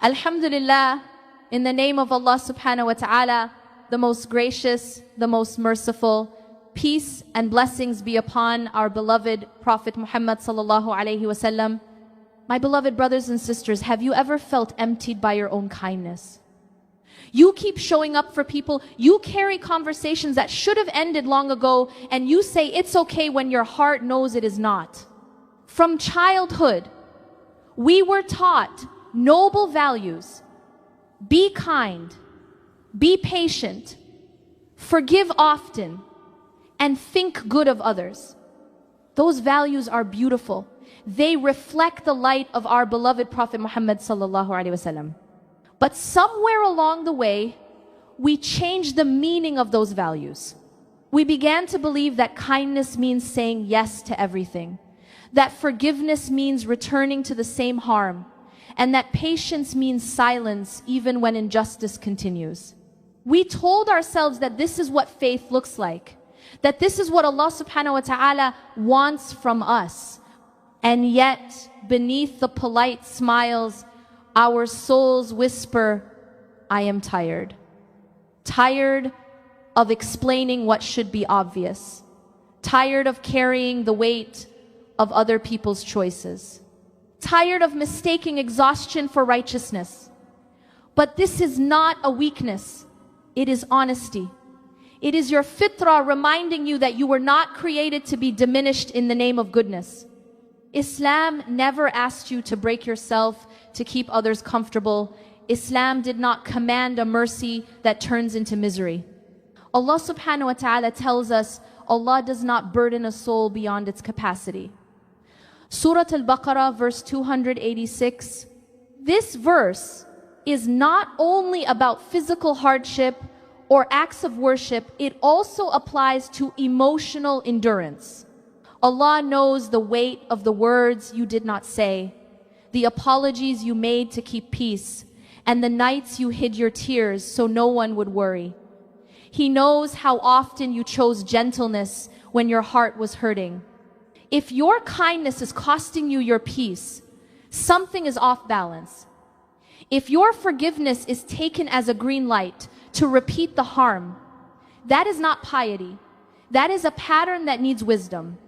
Alhamdulillah, in the name of Allah subhanahu wa ta'ala, the most gracious, the most merciful, peace and blessings be upon our beloved Prophet Muhammad sallallahu alaihi wasallam. My beloved brothers and sisters, have you ever felt emptied by your own kindness? You keep showing up for people, you carry conversations that should have ended long ago, and you say it's okay when your heart knows it is not. From childhood, we were taught noble values. Be kind, be patient, forgive often, and think good of others. Those values are beautiful. They reflect the light of our beloved Prophet Muhammad sallallahu alaihi wasallam. But somewhere along the way, we changed the meaning of those values. We began to believe that kindness means saying yes to everything, that forgiveness means returning to the same harm, and that patience means silence even when injustice continues. We told ourselves that this is what faith looks like, that this is what Allah subhanahu wa ta'ala wants from us. And yet, beneath the polite smiles, our souls whisper, I am tired. Tired of explaining what should be obvious. Tired of carrying the weight of other people's choices. Tired of mistaking exhaustion for righteousness. But this is not a weakness. It is honesty. It is your fitrah reminding you that you were not created to be diminished in the name of goodness. Islam never asked you to break yourself to keep others comfortable. Islam did not command a mercy that turns into misery. Allah subhanahu wa ta'ala tells us Allah does not burden a soul beyond its capacity. Surah Al-Baqarah, verse 286. This verse is not only about physical hardship or acts of worship, it also applies to emotional endurance. Allah knows the weight of the words you did not say, the apologies you made to keep peace, and the nights you hid your tears so no one would worry. He knows how often you chose gentleness when your heart was hurting. If your kindness is costing you your peace, something is off balance. If your forgiveness is taken as a green light to repeat the harm, that is not piety. That is a pattern that needs wisdom.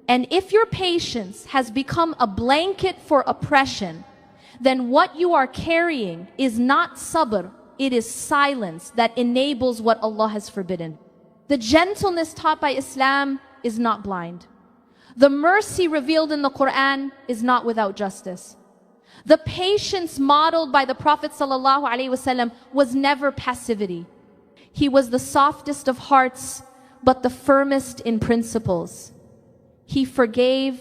And if your patience has become a blanket for oppression, then what you are carrying is not sabr, it is silence that enables what Allah has forbidden. The gentleness taught by Islam is not blind. The mercy revealed in the Quran is not without justice. The patience modeled by the Prophet ﷺ was never passivity. He was the softest of hearts, but the firmest in principles. He forgave,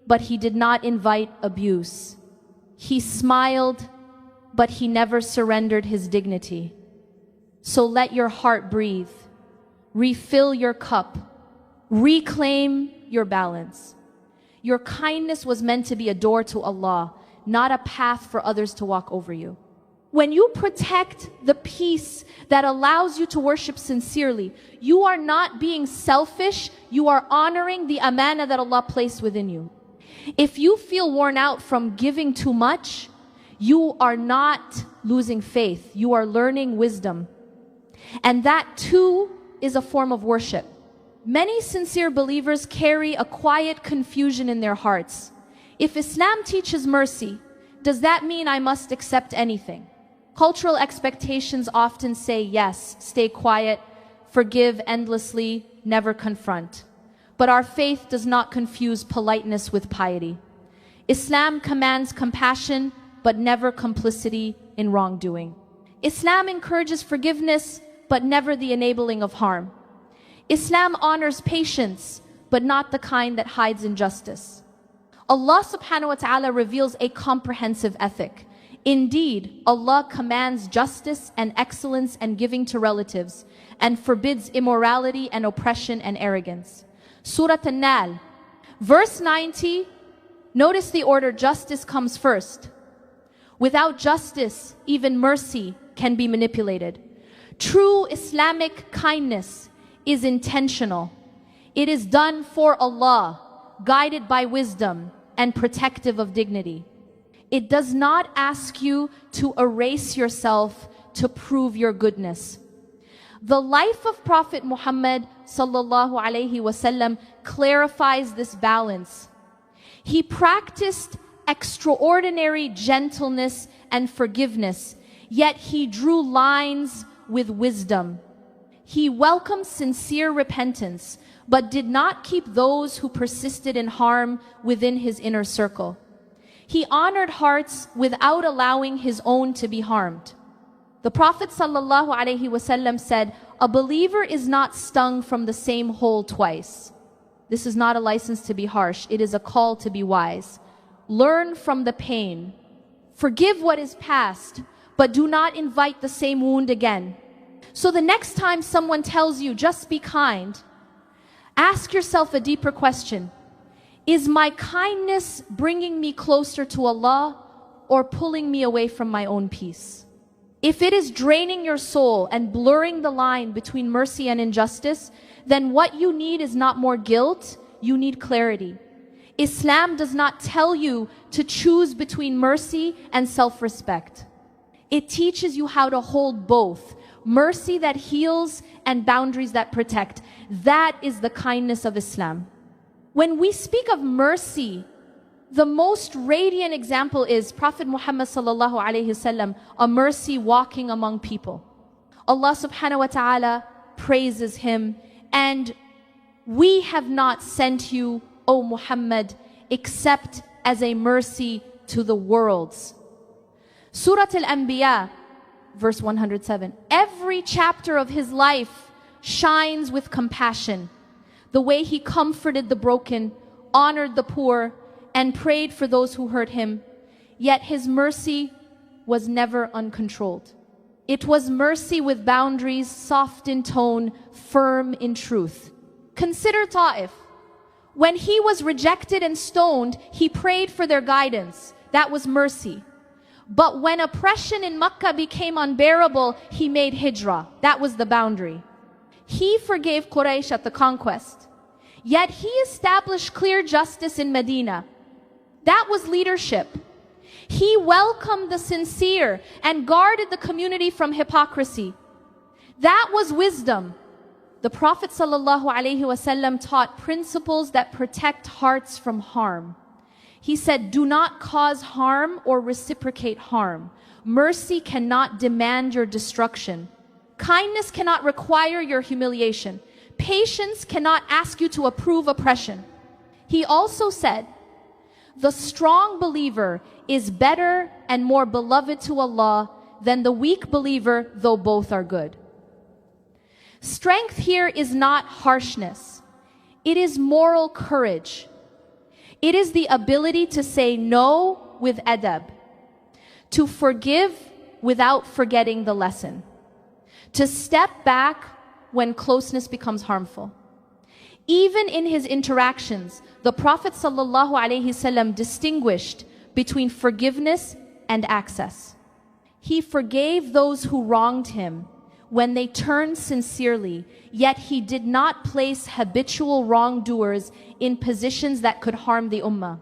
but he did not invite abuse. He smiled, but he never surrendered his dignity. So let your heart breathe. Refill your cup. Reclaim your balance. Your kindness was meant to be a door to Allah, not a path for others to walk over you. When you protect the peace that allows you to worship sincerely, you are not being selfish, you are honoring the amana that Allah placed within you. If you feel worn out from giving too much, you are not losing faith, you are learning wisdom. And that too is a form of worship. Many sincere believers carry a quiet confusion in their hearts. If Islam teaches mercy, does that mean I must accept anything? Cultural expectations often say yes, stay quiet, forgive endlessly, never confront. But our faith does not confuse politeness with piety. Islam commands compassion, but never complicity in wrongdoing. Islam encourages forgiveness, but never the enabling of harm. Islam honors patience, but not the kind that hides injustice. Allah subhanahu wa ta'ala reveals a comprehensive ethic. Indeed, Allah commands justice and excellence and giving to relatives, and forbids immorality and oppression and arrogance. Surah An-Nahl, verse 90, notice the order: justice comes first. Without justice, even mercy can be manipulated. True Islamic kindness is intentional. It is done for Allah, guided by wisdom and protective of dignity. It does not ask you to erase yourself to prove your goodness. The life of Prophet Muhammad sallallahu alaihi wasallam clarifies this balance. He practiced extraordinary gentleness and forgiveness, yet he drew lines with wisdom. He welcomed sincere repentance, but did not keep those who persisted in harm within his inner circle. He honored hearts without allowing his own to be harmed. The Prophet ﷺ said, "A believer is not stung from the same hole twice." This is not a license to be harsh. It is a call to be wise. Learn from the pain. Forgive what is past, but do not invite the same wound again. So the next time someone tells you, just be kind, ask yourself a deeper question. Is my kindness bringing me closer to Allah or pulling me away from my own peace? If it is draining your soul and blurring the line between mercy and injustice, then what you need is not more guilt, you need clarity. Islam does not tell you to choose between mercy and self-respect. It teaches you how to hold both, mercy that heals and boundaries that protect. That is the kindness of Islam. When we speak of mercy, the most radiant example is Prophet Muhammad sallallahu alaihi wasallam, a mercy walking among people. Allah subhanahu wa ta'ala praises him, and we have not sent you, O Muhammad, except as a mercy to the worlds. Surah Al-Anbiya, verse 107. Every chapter of his life shines with compassion. The way he comforted the broken, honored the poor, and prayed for those who hurt him. Yet his mercy was never uncontrolled. It was mercy with boundaries, soft in tone, firm in truth. Consider Ta'if. When he was rejected and stoned, he prayed for their guidance. That was mercy. But when oppression in Makkah became unbearable, he made hijrah. That was the boundary. He forgave Quraysh at the conquest. Yet he established clear justice in Medina. That was leadership. He welcomed the sincere and guarded the community from hypocrisy. That was wisdom. The Prophet ﷺ taught principles that protect hearts from harm. He said, do not cause harm or reciprocate harm. Mercy cannot demand your destruction. Kindness cannot require your humiliation. Patience cannot ask you to approve oppression. He also said, the strong believer is better and more beloved to Allah than the weak believer, though both are good. Strength here is not harshness. It is moral courage. It is the ability to say no with adab, to forgive without forgetting the lesson, to step back when closeness becomes harmful. Even in his interactions, the Prophet ﷺ distinguished between forgiveness and access. He forgave those who wronged him when they turned sincerely, yet he did not place habitual wrongdoers in positions that could harm the ummah.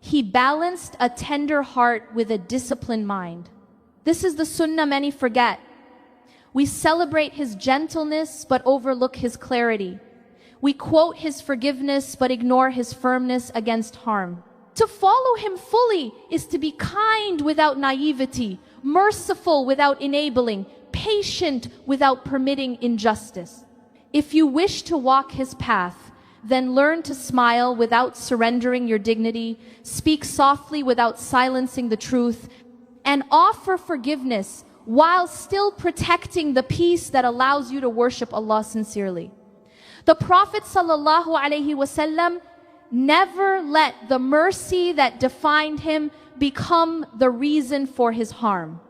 He balanced a tender heart with a disciplined mind. This is the sunnah many forget. We celebrate his gentleness but overlook his clarity. We quote his forgiveness but ignore his firmness against harm. To follow him fully is to be kind without naivety, merciful without enabling, patient without permitting injustice. If you wish to walk his path, then learn to smile without surrendering your dignity, speak softly without silencing the truth, and offer forgiveness while still protecting the peace that allows you to worship Allah sincerely. The Prophet ﷺ never let the mercy that defined him become the reason for his harm.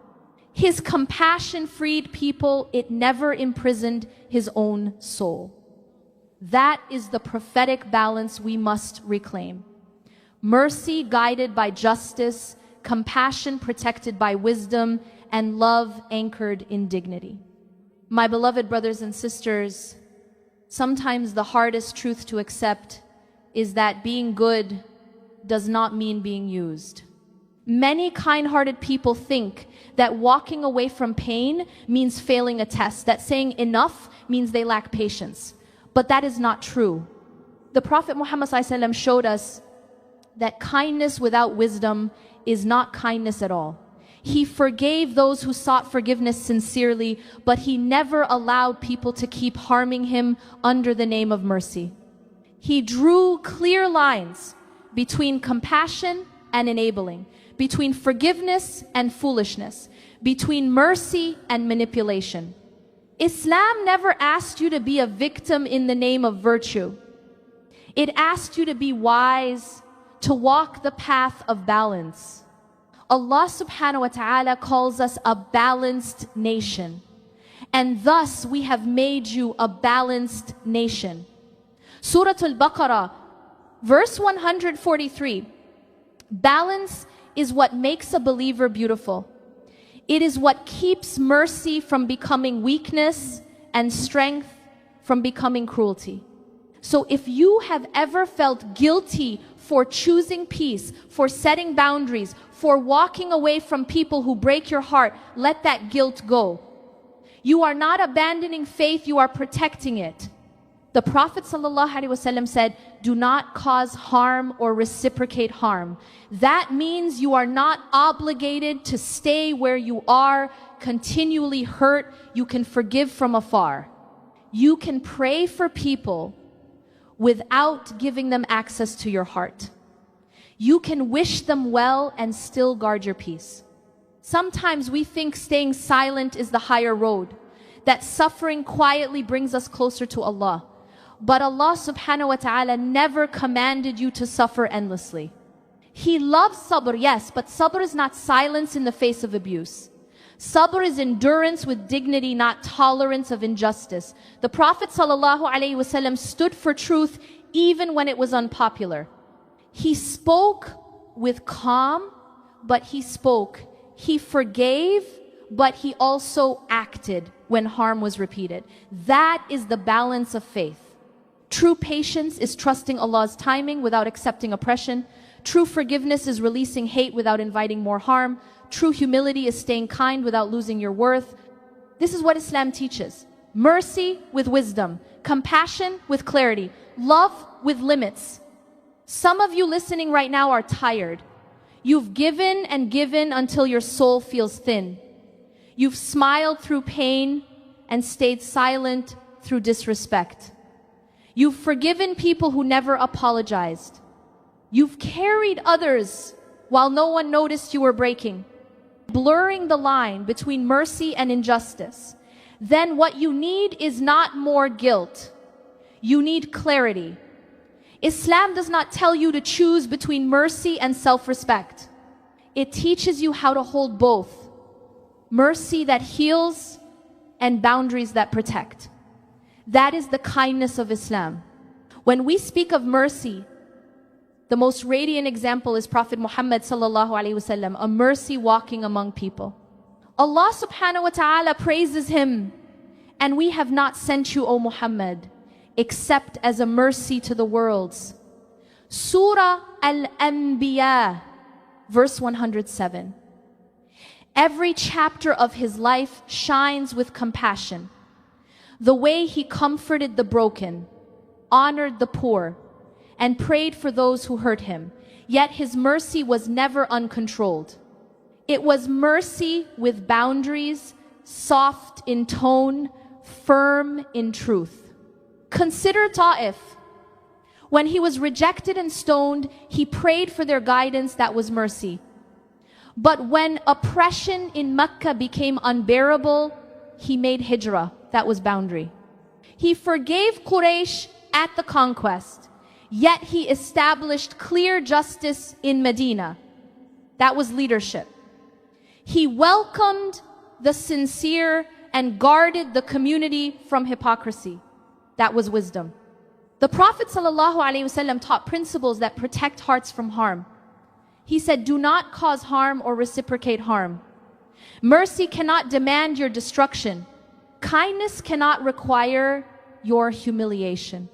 His compassion freed people, it never imprisoned his own soul. That is the prophetic balance we must reclaim. Mercy guided by justice, compassion protected by wisdom, and love anchored in dignity. My beloved brothers and sisters, sometimes the hardest truth to accept is that being good does not mean being used. Many kind-hearted people think that walking away from pain means failing a test, that saying enough means they lack patience. But that is not true. The Prophet Muhammad ﷺ showed us that kindness without wisdom is not kindness at all. He forgave those who sought forgiveness sincerely, but he never allowed people to keep harming him under the name of mercy. He drew clear lines between compassion and enabling, between forgiveness and foolishness, between mercy and manipulation. Islam never asked you to be a victim in the name of virtue. It asked you to be wise, to walk the path of balance. Allah subhanahu wa ta'ala calls us a balanced nation. And thus we have made you a balanced nation. Surah Al-Baqarah, verse 143. Balance is what makes a believer beautiful. It is what keeps mercy from becoming weakness and strength from becoming cruelty. So if you have ever felt guilty for choosing peace, for setting boundaries, for walking away from people who break your heart, let that guilt go. You are not abandoning faith, you are protecting it. The Prophet ﷺ said, do not cause harm or reciprocate harm. That means you are not obligated to stay where you are, continually hurt. You can forgive from afar. You can pray for people without giving them access to your heart. You can wish them well and still guard your peace. Sometimes we think staying silent is the higher road, that suffering quietly brings us closer to Allah. But Allah subhanahu wa ta'ala never commanded you to suffer endlessly. He loves sabr, yes, but sabr is not silence in the face of abuse. Sabr is endurance with dignity, not tolerance of injustice. The Prophet ﷺ stood for truth even when it was unpopular. He spoke with calm, but he spoke. He forgave, but he also acted when harm was repeated. That is the balance of faith. True patience is trusting Allah's timing without accepting oppression. True forgiveness is releasing hate without inviting more harm. True humility is staying kind without losing your worth. This is what Islam teaches. Mercy with wisdom, compassion with clarity, love with limits. Some of you listening right now are tired. You've given and given until your soul feels thin. You've smiled through pain and stayed silent through disrespect. You've forgiven people who never apologized. You've carried others while no one noticed you were breaking, blurring the line between mercy and injustice. Then what you need is not more guilt. You need clarity. Islam does not tell you to choose between mercy and self-respect. It teaches you how to hold both. Mercy that heals and boundaries that protect. That is the kindness of Islam. When we speak of mercy, the most radiant example is Prophet Muhammad ﷺ, a mercy walking among people. Allah subhanahu wa ta'ala praises him, and we have not sent you, O Muhammad, except as a mercy to the worlds. Surah Al-Anbiya, verse 107. Every chapter of his life shines with compassion. The way he comforted the broken, honored the poor, and prayed for those who hurt him. Yet his mercy was never uncontrolled. It was mercy with boundaries, soft in tone, firm in truth. Consider Ta'if. When he was rejected and stoned, he prayed for their guidance. That was mercy. But when oppression in Mecca became unbearable, he made hijrah. That was boundary. He forgave Quraysh at the conquest, yet he established clear justice in Medina. That was leadership. He welcomed the sincere and guarded the community from hypocrisy. That was wisdom. The Prophet ﷺ taught principles that protect hearts from harm. He said, do not cause harm or reciprocate harm. Mercy cannot demand your destruction. Kindness cannot require your humiliation.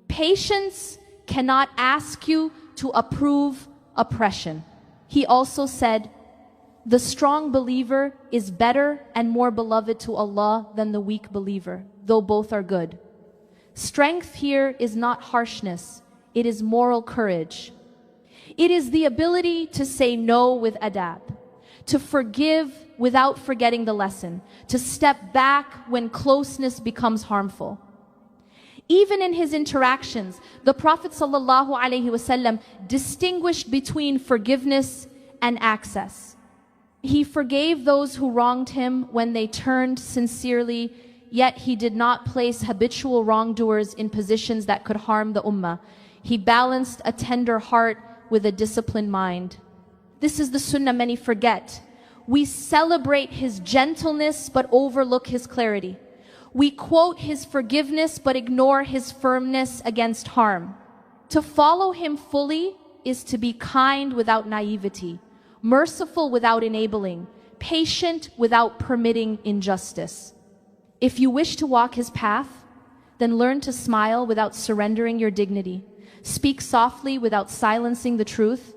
Patience cannot ask you to approve oppression. He also said, "The strong believer is better and more beloved to Allah than the weak believer, though both are good." Strength here is not harshness, it is moral courage. It is the ability to say no with adab, to forgive without forgetting the lesson, to step back when closeness becomes harmful. Even in his interactions, the Prophet ﷺ distinguished between forgiveness and access. He forgave those who wronged him when they turned sincerely, yet he did not place habitual wrongdoers in positions that could harm the ummah. He balanced a tender heart with a disciplined mind. This is the sunnah many forget. We celebrate his gentleness but overlook his clarity. We quote his forgiveness but ignore his firmness against harm. To follow him fully is to be kind without naivety, merciful without enabling, patient without permitting injustice. If you wish to walk his path, then learn to smile without surrendering your dignity, speak softly without silencing the truth,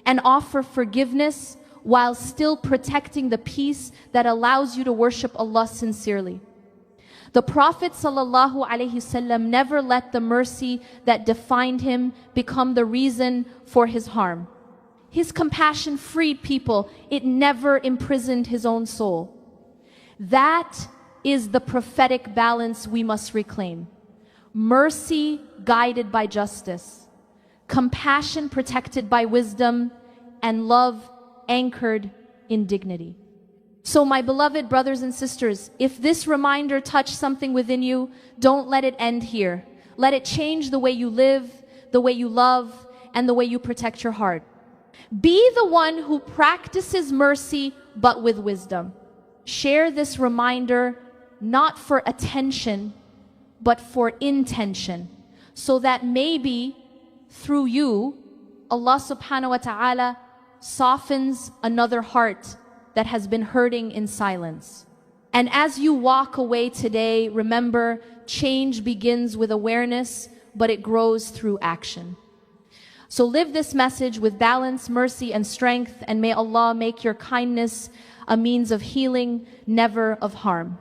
and offer forgiveness while still protecting the peace that allows you to worship Allah sincerely. The Prophet ﷺ never let the mercy that defined him become the reason for his harm. His compassion freed people. It never imprisoned his own soul. That is the prophetic balance we must reclaim. Mercy guided by justice, compassion protected by wisdom, and love anchored in dignity. So my beloved brothers and sisters, if this reminder touched something within you, don't let it end here. Let it change the way you live, the way you love, and the way you protect your heart. Be the one who practices mercy, but with wisdom. Share this reminder not for attention, but for intention, so that maybe through you, Allah subhanahu wa ta'ala softens another heart that has been hurting in silence. And as you walk away today, remember, change begins with awareness, but it grows through action. So live this message with balance, mercy, and strength, and may Allah make your kindness a means of healing, never of harm.